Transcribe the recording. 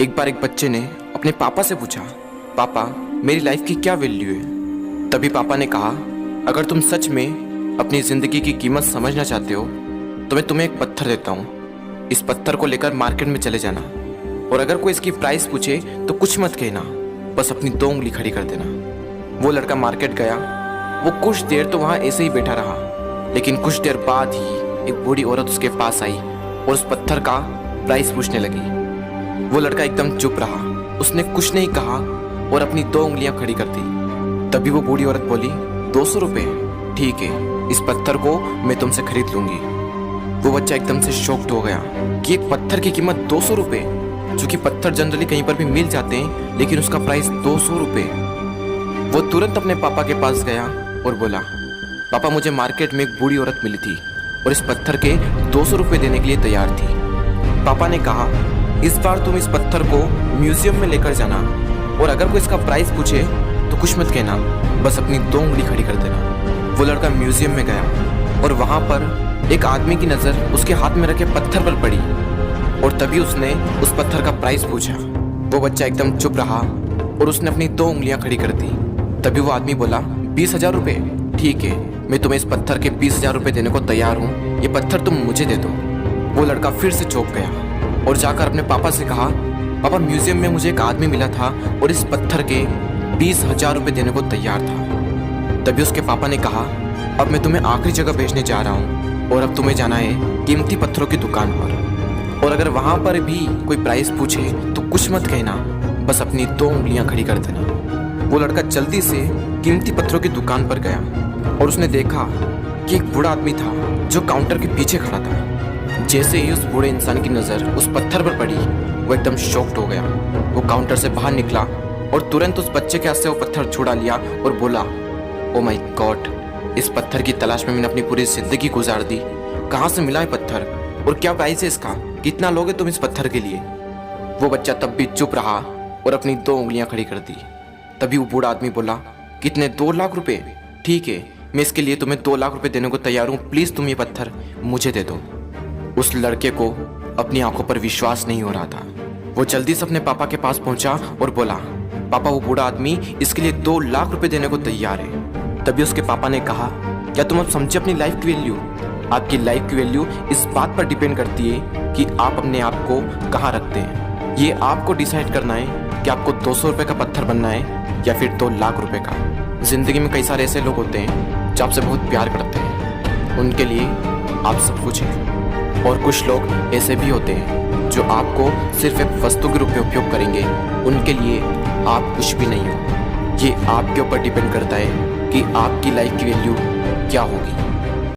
एक बार एक बच्चे ने अपने पापा से पूछा, पापा मेरी लाइफ की क्या वैल्यू है। तभी पापा ने कहा, अगर तुम सच में अपनी ज़िंदगी की कीमत समझना चाहते हो तो मैं तुम्हें एक पत्थर देता हूँ। इस पत्थर को लेकर मार्केट में चले जाना और अगर कोई इसकी प्राइस पूछे तो कुछ मत कहना, बस अपनी 2 उंगली खड़ी कर देना। वो लड़का मार्केट गया। वो कुछ देर तो वहाँ ऐसे ही बैठा रहा, लेकिन कुछ देर बाद ही एक बूढ़ी औरत उसके पास आई और उस पत्थर का प्राइस पूछने लगी। वो लड़का एकदम चुप रहा, उसने कुछ नहीं कहा और अपनी 2 उंगलियां खड़ी कर दी। तभी वो बूढ़ी औरत बोली, 200 रुपये, ठीक है, इस पत्थर को मैं तुमसे खरीद लूंगी। वो बच्चा एकदम से शॉक्ड हो गया कि एक पत्थर की कीमत 200 रुपये, जो कि पत्थर जनरली कहीं पर भी मिल जाते हैं, लेकिन उसका प्राइस 200 रुपये। वो तुरंत अपने पापा के पास गया और बोला, पापा मुझे मार्केट में एक बूढ़ी औरत मिली थी और इस पत्थर के 200 रुपये देने के लिए तैयार थी। पापा ने कहा, इस बार तुम इस पत्थर को म्यूजियम में लेकर जाना और अगर कोई इसका प्राइस पूछे तो कुछ मत कहना, बस अपनी 2 उंगली खड़ी कर देना। वो लड़का म्यूजियम में गया और वहाँ पर एक आदमी की नज़र उसके हाथ में रखे पत्थर पर पड़ी और तभी उसने उस पत्थर का प्राइस पूछा। वो बच्चा एकदम चुप रहा और उसने अपनी 2 उंगलियां खड़ी कर दी। तभी वो आदमी बोला, 20,000 रुपये, ठीक है, मैं तुम्हें इस पत्थर के 20,000 रुपये देने को तैयार हूँ, ये पत्थर तुम मुझे दे दो। वो लड़का फिर से चौंक गया और जाकर अपने पापा से कहा, पापा म्यूजियम में मुझे एक आदमी मिला था और इस पत्थर के 20,000 रुपये देने को तैयार था। तभी उसके पापा ने कहा, अब मैं तुम्हें आखिरी जगह भेजने जा रहा हूँ और अब तुम्हें जाना है कीमती पत्थरों की दुकान पर और अगर वहाँ पर भी कोई प्राइस पूछे तो कुछ मत कहना, बस अपनी 2 उंगलियां खड़ी कर देना। वो लड़का जल्दी से कीमती पत्थरों की दुकान पर गया और उसने देखा कि एक बूढ़ा आदमी था जो काउंटर के पीछे खड़ा था। जैसे ही उस बूढ़े इंसान की नज़र उस पत्थर पर पड़ी, वो एकदम शॉक्ड हो गया। वो काउंटर से बाहर निकला और तुरंत उस बच्चे के हाथ से वो पत्थर छुड़ा लिया और बोला, ओ माय गॉड, इस पत्थर की तलाश में मैंने अपनी पूरी जिंदगी गुजार दी। कहाँ से मिला है पत्थर और क्या प्राइस है इसका, कितना लोगे तुम इस पत्थर के लिए। वो बच्चा तब भी चुप रहा और अपनी 2 उंगलियां खड़ी कर दी। तभी वो बूढ़ा आदमी बोला, कितने, 2 लाख रुपए, ठीक है, मैं इसके लिए तुम्हें 2 लाख रुपए देने को तैयार हूँ, प्लीज़ तुम ये पत्थर मुझे दे दो। उस लड़के को अपनी आंखों पर विश्वास नहीं हो रहा था। वो जल्दी से अपने पापा के पास पहुंचा और बोला, पापा वो बूढ़ा आदमी इसके लिए 2 लाख रुपए देने को तैयार है। तभी उसके पापा ने कहा, क्या तुम अब समझे अपनी लाइफ की वैल्यू? आपकी लाइफ की वैल्यू इस बात पर डिपेंड करती है कि आप अपने आप को कहाँ रखते हैं। ये आपको डिसाइड करना है कि आपको 200 रुपये का पत्थर बनना है या फिर 2 लाख रुपए का। जिंदगी में कई सारे ऐसे लोग होते हैं जो आपसे बहुत प्यार करते हैं, उनके लिए आप सब कुछ हैं, और कुछ लोग ऐसे भी होते हैं जो आपको सिर्फ एक वस्तु के रूप में उपयोग करेंगे, उनके लिए आप कुछ भी नहीं हो। ये आपके ऊपर डिपेंड करता है कि आपकी लाइफ की वैल्यू क्या होगी।